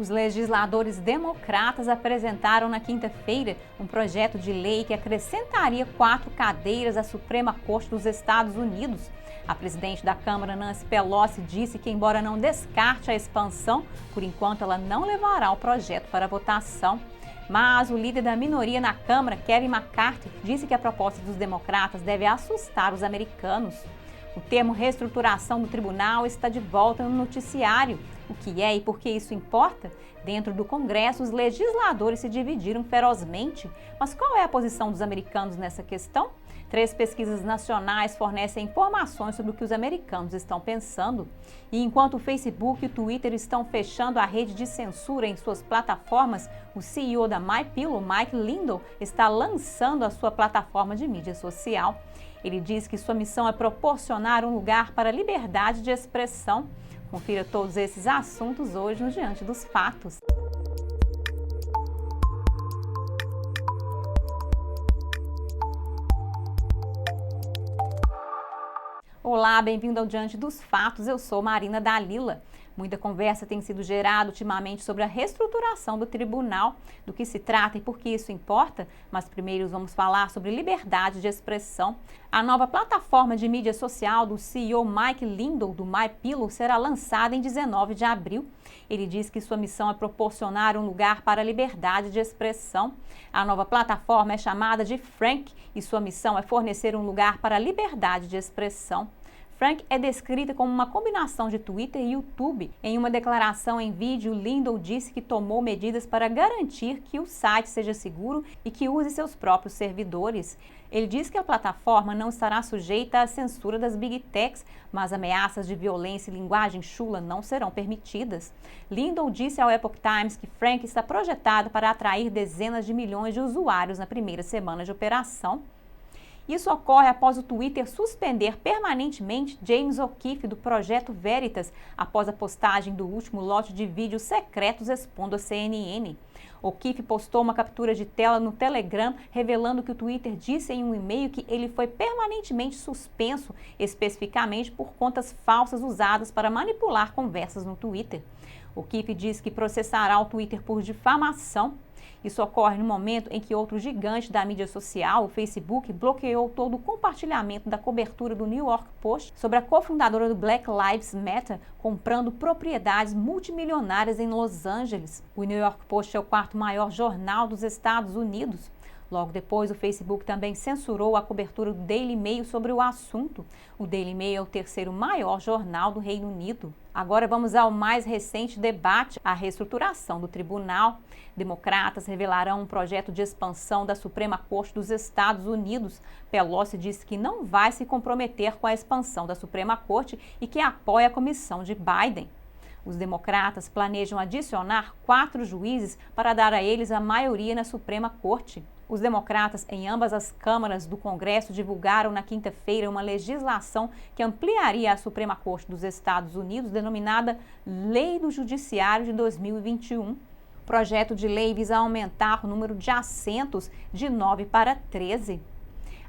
Os legisladores democratas apresentaram na quinta-feira um projeto de lei que acrescentaria 4 cadeiras à Suprema Corte dos Estados Unidos. A presidente da Câmara, Nancy Pelosi, disse que, embora não descarte a expansão, por enquanto ela não levará o projeto para votação. Mas o líder da minoria na Câmara, Kevin McCarthy, disse que a proposta dos democratas deve assustar os americanos. O termo reestruturação do tribunal está de volta no noticiário. O que é e por que isso importa? Dentro do Congresso, os legisladores se dividiram ferozmente. Mas qual é a posição dos americanos nessa questão? 3 pesquisas nacionais fornecem informações sobre o que os americanos estão pensando. E enquanto o Facebook e o Twitter estão fechando a rede de censura em suas plataformas, o CEO da MyPillow, Mike Lindell, está lançando a sua plataforma de mídia social. Ele diz que sua missão é proporcionar um lugar para a liberdade de expressão. Confira todos esses assuntos hoje no Diante dos Fatos. Olá, bem-vindo ao Diante dos Fatos. Eu sou Marina Dalila. Muita conversa tem sido gerada ultimamente sobre a reestruturação do tribunal, do que se trata e por que isso importa, mas primeiro vamos falar sobre liberdade de expressão. A nova plataforma de mídia social do CEO Mike Lindell, do MyPillow, será lançada em 19 de abril. Ele diz que sua missão é proporcionar um lugar para a liberdade de expressão. A nova plataforma é chamada de Frank e sua missão é fornecer um lugar para a liberdade de expressão. Frank é descrita como uma combinação de Twitter e YouTube. Em uma declaração em vídeo, Lindell disse que tomou medidas para garantir que o site seja seguro e que use seus próprios servidores. Ele diz que a plataforma não estará sujeita à censura das Big Techs, mas ameaças de violência e linguagem chula não serão permitidas. Lindell disse ao Epoch Times que Frank está projetado para atrair dezenas de milhões de usuários na primeira semana de operação. Isso ocorre após o Twitter suspender permanentemente James O'Keefe do Projeto Veritas, após a postagem do último lote de vídeos secretos expondo a CNN. O'Keefe postou uma captura de tela no Telegram, revelando que o Twitter disse em um e-mail que ele foi permanentemente suspenso, especificamente por contas falsas usadas para manipular conversas no Twitter. O'Keefe diz que processará o Twitter por difamação. Isso ocorre no momento em que outro gigante da mídia social, o Facebook, bloqueou todo o compartilhamento da cobertura do New York Post sobre a cofundadora do Black Lives Matter comprando propriedades multimilionárias em Los Angeles. O New York Post é o 4º maior jornal dos Estados Unidos. Logo depois, o Facebook também censurou a cobertura do Daily Mail sobre o assunto. O Daily Mail é o 3º maior jornal do Reino Unido. Agora vamos ao mais recente debate, a reestruturação do tribunal. Democratas revelarão um projeto de expansão da Suprema Corte dos Estados Unidos. Pelosi disse que não vai se comprometer com a expansão da Suprema Corte e que apoia a comissão de Biden. Os democratas planejam adicionar 4 juízes para dar a eles a maioria na Suprema Corte. Os democratas em ambas as câmaras do Congresso divulgaram na quinta-feira uma legislação que ampliaria a Suprema Corte dos Estados Unidos, denominada Lei do Judiciário de 2021. O projeto de lei visa aumentar o número de assentos de 9 para 13.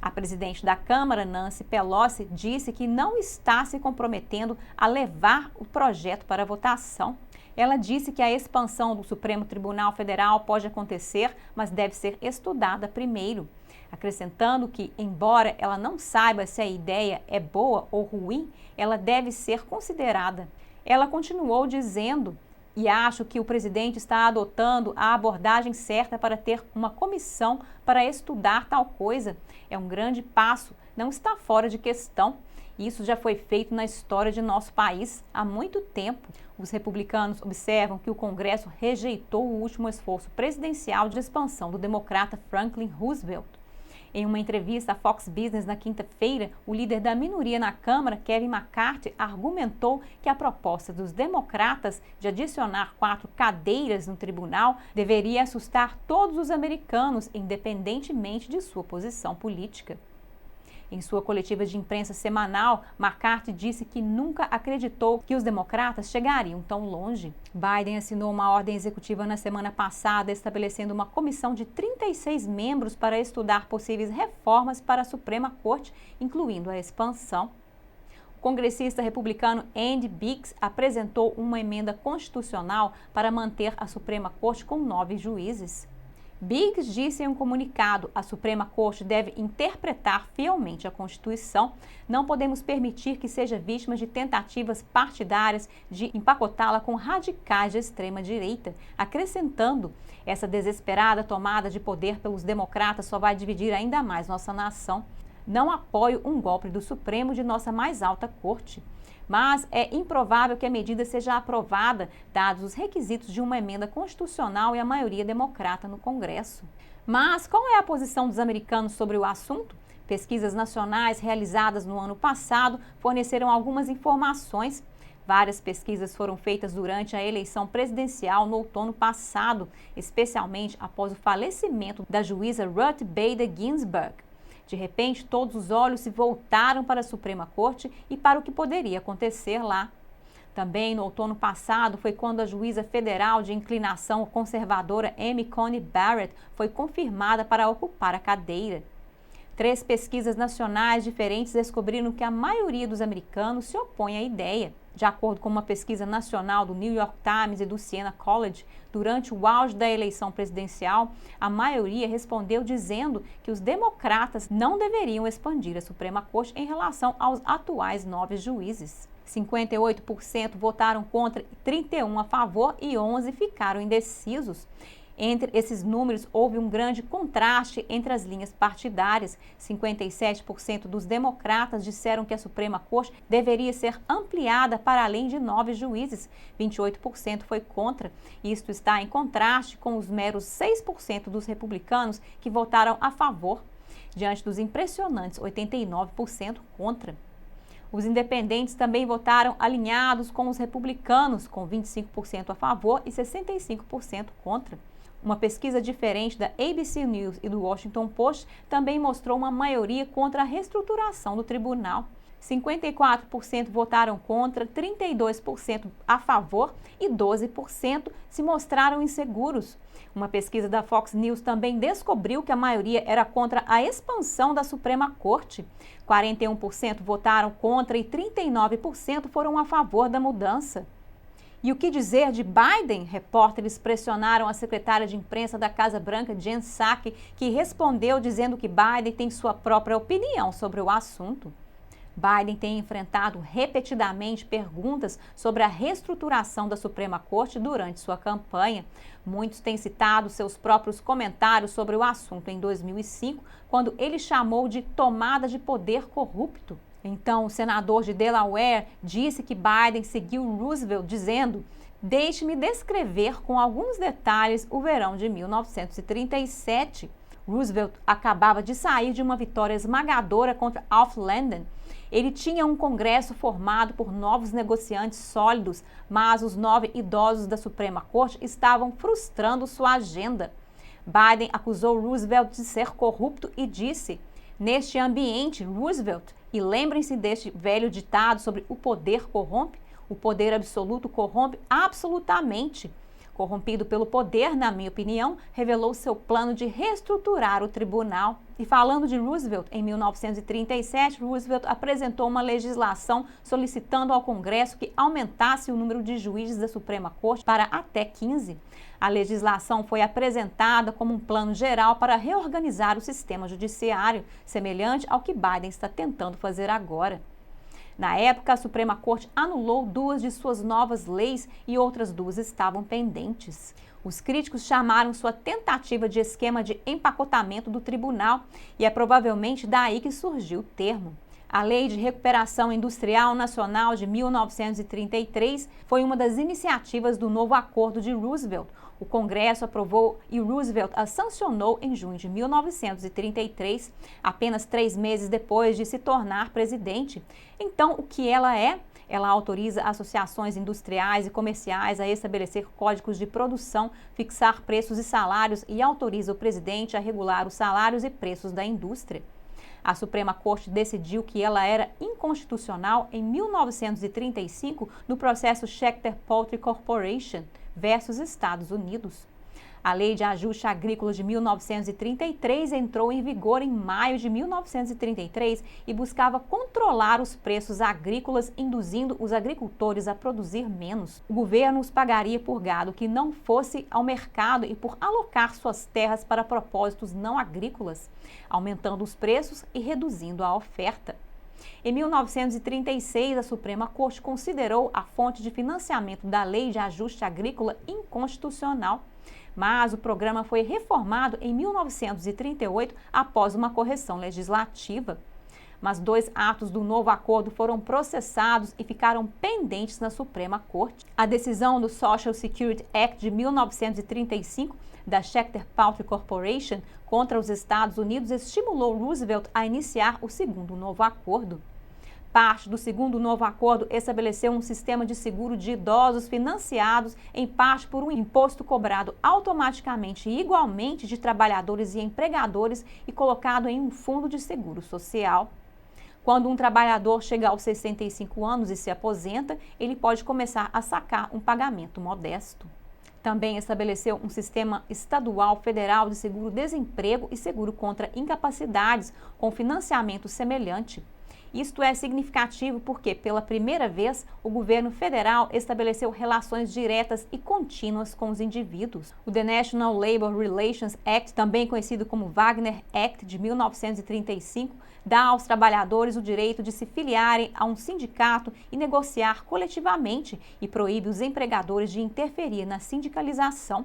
A presidente da Câmara, Nancy Pelosi, disse que não está se comprometendo a levar o projeto para votação. Ela disse que a expansão do Supremo Tribunal Federal pode acontecer, mas deve ser estudada primeiro, acrescentando que, embora ela não saiba se a ideia é boa ou ruim, ela deve ser considerada. Ela continuou dizendo: e acho que o presidente está adotando a abordagem certa para ter uma comissão para estudar tal coisa. É um grande passo, não está fora de questão. Isso já foi feito na história de nosso país há muito tempo. Os republicanos observam que o Congresso rejeitou o último esforço presidencial de expansão do democrata Franklin Roosevelt. Em uma entrevista à Fox Business na quinta-feira, o líder da minoria na Câmara, Kevin McCarthy, argumentou que a proposta dos democratas de adicionar 4 cadeiras no tribunal deveria assustar todos os americanos, independentemente de sua posição política. Em sua coletiva de imprensa semanal, McCarthy disse que nunca acreditou que os democratas chegariam tão longe. Biden assinou uma ordem executiva na semana passada estabelecendo uma comissão de 36 membros para estudar possíveis reformas para a Suprema Corte, incluindo a expansão. O congressista republicano Andy Biggs apresentou uma emenda constitucional para manter a Suprema Corte com 9 juízes. Biggs disse em um comunicado: a Suprema Corte deve interpretar fielmente a Constituição. Não podemos permitir que seja vítima de tentativas partidárias de empacotá-la com radicais de extrema-direita, acrescentando: essa desesperada tomada de poder pelos democratas só vai dividir ainda mais nossa nação. Não apoio um golpe do Supremo de nossa mais alta corte. Mas é improvável que a medida seja aprovada, dados os requisitos de uma emenda constitucional e a maioria democrata no Congresso. Mas qual é a posição dos americanos sobre o assunto? Pesquisas nacionais realizadas no ano passado forneceram algumas informações. Várias pesquisas foram feitas durante a eleição presidencial no outono passado, especialmente após o falecimento da juíza Ruth Bader Ginsburg. De repente, todos os olhos se voltaram para a Suprema Corte e para o que poderia acontecer lá. Também no outono passado foi quando a juíza federal de inclinação conservadora Amy Coney Barrett foi confirmada para ocupar a cadeira. 3 pesquisas nacionais diferentes descobriram que a maioria dos americanos se opõe à ideia. De acordo com uma pesquisa nacional do New York Times e do Siena College, durante o auge da eleição presidencial, a maioria respondeu dizendo que os democratas não deveriam expandir a Suprema Corte em relação aos atuais 9 juízes. 58% votaram contra, 31% a favor e 11% ficaram indecisos. Entre esses números, houve um grande contraste entre as linhas partidárias. 57% dos democratas disseram que a Suprema Corte deveria ser ampliada para além de 9 juízes. 28% foi contra. Isto está em contraste com os meros 6% dos republicanos que votaram a favor, diante dos impressionantes 89% contra. Os independentes também votaram alinhados com os republicanos, com 25% a favor e 65% contra. Uma pesquisa diferente da ABC News e do Washington Post também mostrou uma maioria contra a reestruturação do tribunal. 54% votaram contra, 32% a favor e 12% se mostraram inseguros. Uma pesquisa da Fox News também descobriu que a maioria era contra a expansão da Suprema Corte. 41% votaram contra e 39% foram a favor da mudança. E o que dizer de Biden? Repórteres pressionaram a secretária de imprensa da Casa Branca, Jen Psaki, que respondeu dizendo que Biden tem sua própria opinião sobre o assunto. Biden tem enfrentado repetidamente perguntas sobre a reestruturação da Suprema Corte durante sua campanha. Muitos têm citado seus próprios comentários sobre o assunto em 2005, quando ele chamou de tomada de poder corrupto. Então, o senador de Delaware disse que Biden seguiu Roosevelt dizendo: deixe-me descrever com alguns detalhes o verão de 1937. Roosevelt acabava de sair de uma vitória esmagadora contra Alf Landon. Ele tinha um congresso formado por novos negociantes sólidos, mas os 9 idosos da Suprema Corte estavam frustrando sua agenda. Biden acusou Roosevelt de ser corrupto e disse: neste ambiente, Roosevelt, e lembrem-se deste velho ditado sobre o poder corrompe, o poder absoluto corrompe absolutamente. Corrompido pelo poder, na minha opinião, revelou seu plano de reestruturar o tribunal. E falando de Roosevelt, em 1937, Roosevelt apresentou uma legislação solicitando ao Congresso que aumentasse o número de juízes da Suprema Corte para até 15. A legislação foi apresentada como um plano geral para reorganizar o sistema judiciário, semelhante ao que Biden está tentando fazer agora. Na época, a Suprema Corte anulou 2 de suas novas leis e outras 2 estavam pendentes. Os críticos chamaram sua tentativa de esquema de empacotamento do tribunal e é provavelmente daí que surgiu o termo. A Lei de Recuperação Industrial Nacional de 1933 foi uma das iniciativas do novo acordo de Roosevelt. O Congresso aprovou e Roosevelt a sancionou em junho de 1933, apenas 3 meses depois de se tornar presidente. Então, o que ela é? Ela autoriza associações industriais e comerciais a estabelecer códigos de produção, fixar preços e salários e autoriza o presidente a regular os salários e preços da indústria. A Suprema Corte decidiu que ela era inconstitucional em 1935 no processo Schechter Poultry Corporation versus Estados Unidos. A Lei de Ajuste Agrícola de 1933 entrou em vigor em maio de 1933 e buscava controlar os preços agrícolas, induzindo os agricultores a produzir menos. O governo os pagaria por gado que não fosse ao mercado e por alocar suas terras para propósitos não agrícolas, aumentando os preços e reduzindo a oferta. Em 1936, a Suprema Corte considerou a fonte de financiamento da Lei de Ajuste Agrícola inconstitucional, mas o programa foi reformado em 1938 após uma correção legislativa. Mas 2 atos do novo acordo foram processados e ficaram pendentes na Suprema Corte. A decisão do Social Security Act de 1935 da Schechter Poultry Corporation contra os Estados Unidos estimulou Roosevelt a iniciar o segundo novo acordo. Parte do segundo novo acordo estabeleceu um sistema de seguro de idosos financiados em parte por um imposto cobrado automaticamente e igualmente de trabalhadores e empregadores e colocado em um fundo de seguro social. Quando um trabalhador chega aos 65 anos e se aposenta, ele pode começar a sacar um pagamento modesto. Também estabeleceu um sistema estadual federal de seguro-desemprego e seguro contra incapacidades com financiamento semelhante. Isto é significativo porque, pela primeira vez, o governo federal estabeleceu relações diretas e contínuas com os indivíduos. O The National Labor Relations Act, também conhecido como Wagner Act de 1935, dá aos trabalhadores o direito de se filiarem a um sindicato e negociar coletivamente e proíbe os empregadores de interferir na sindicalização.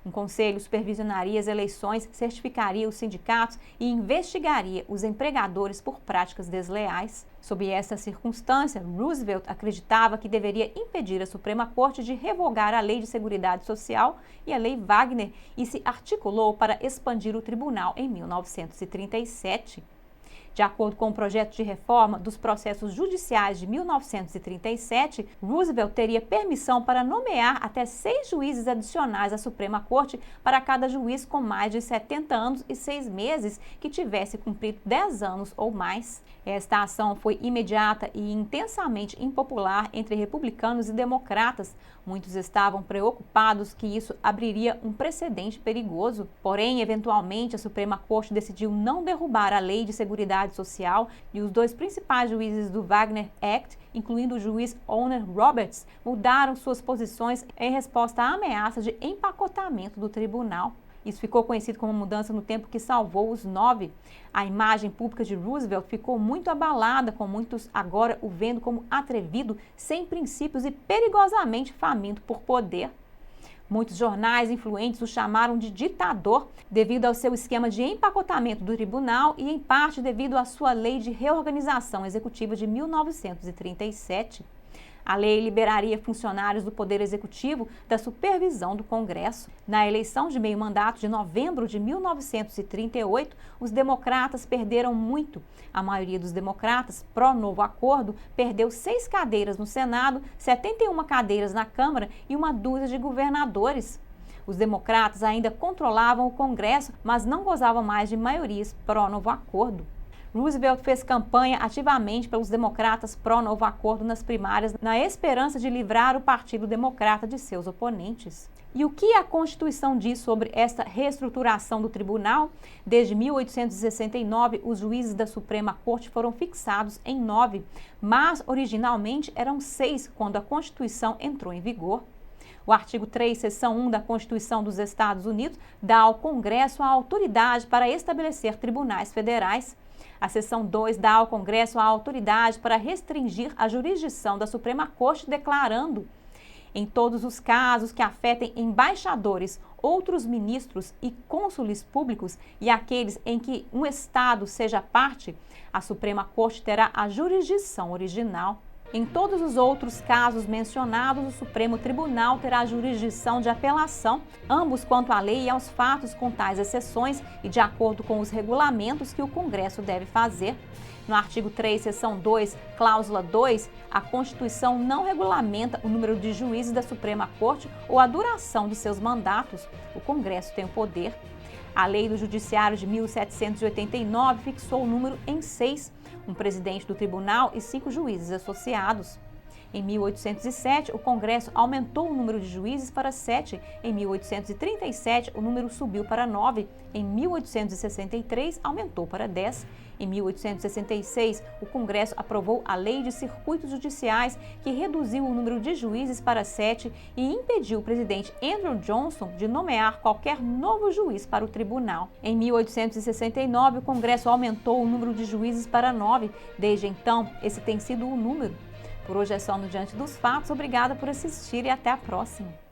Um conselho supervisionaria as eleições, certificaria os sindicatos e investigaria os empregadores por práticas desleais. Sob essa circunstância, Roosevelt acreditava que deveria impedir a Suprema Corte de revogar a Lei de Seguridade Social e a Lei Wagner e se articulou para expandir o tribunal em 1937. De acordo com o projeto de reforma dos processos judiciais de 1937, Roosevelt teria permissão para nomear até 6 juízes adicionais à Suprema Corte para cada juiz com mais de 70 anos e 6 meses que tivesse cumprido 10 anos ou mais. Esta ação foi imediata e intensamente impopular entre republicanos e democratas. Muitos estavam preocupados que isso abriria um precedente perigoso. Porém, eventualmente, a Suprema Corte decidiu não derrubar a Lei de Seguridade Social e os 2 principais juízes do Wagner Act, incluindo o juiz Oner Roberts, mudaram suas posições em resposta à ameaça de empacotamento do tribunal. Isso ficou conhecido como mudança no tempo que salvou os 9. A imagem pública de Roosevelt ficou muito abalada, com muitos agora o vendo como atrevido, sem princípios e perigosamente faminto por poder. Muitos jornais influentes o chamaram de ditador devido ao seu esquema de empacotamento do tribunal e, em parte, devido à sua lei de reorganização executiva de 1937. A lei liberaria funcionários do Poder Executivo da supervisão do Congresso. Na eleição de meio mandato de novembro de 1938, os democratas perderam muito. A maioria dos democratas, pró-novo acordo, perdeu 6 cadeiras no Senado, 71 cadeiras na Câmara e uma dúzia de governadores. Os democratas ainda controlavam o Congresso, mas não gozavam mais de maiorias pró-novo acordo. Roosevelt fez campanha ativamente pelos democratas pró-novo acordo nas primárias, na esperança de livrar o Partido Democrata de seus oponentes. E o que a Constituição diz sobre esta reestruturação do tribunal? Desde 1869, os juízes da Suprema Corte foram fixados em 9, mas originalmente eram 6 quando a Constituição entrou em vigor. O artigo 3, seção 1 da Constituição dos Estados Unidos dá ao Congresso a autoridade para estabelecer tribunais federais. A seção 2 dá ao Congresso a autoridade para restringir a jurisdição da Suprema Corte, declarando: em todos os casos que afetem embaixadores, outros ministros e cônsules públicos e aqueles em que um Estado seja parte, a Suprema Corte terá a jurisdição original. Em todos os outros casos mencionados, o Supremo Tribunal terá jurisdição de apelação, ambos quanto à lei e aos fatos, com tais exceções e de acordo com os regulamentos que o Congresso deve fazer. No artigo 3, seção 2, cláusula 2, a Constituição não regulamenta o número de juízes da Suprema Corte ou a duração de seus mandatos. O Congresso tem o poder. A Lei do Judiciário de 1789 fixou o número em 6, um presidente do tribunal e 5 juízes associados. Em 1807, o Congresso aumentou o número de juízes para 7. Em 1837, o número subiu para 9. Em 1863, aumentou para 10. Em 1866, o Congresso aprovou a Lei de Circuitos Judiciais, que reduziu o número de juízes para 7 e impediu o presidente Andrew Johnson de nomear qualquer novo juiz para o tribunal. Em 1869, o Congresso aumentou o número de juízes para 9. Desde então, esse tem sido o número. Por hoje é só no Diante dos Fatos. Obrigada por assistir e até a próxima.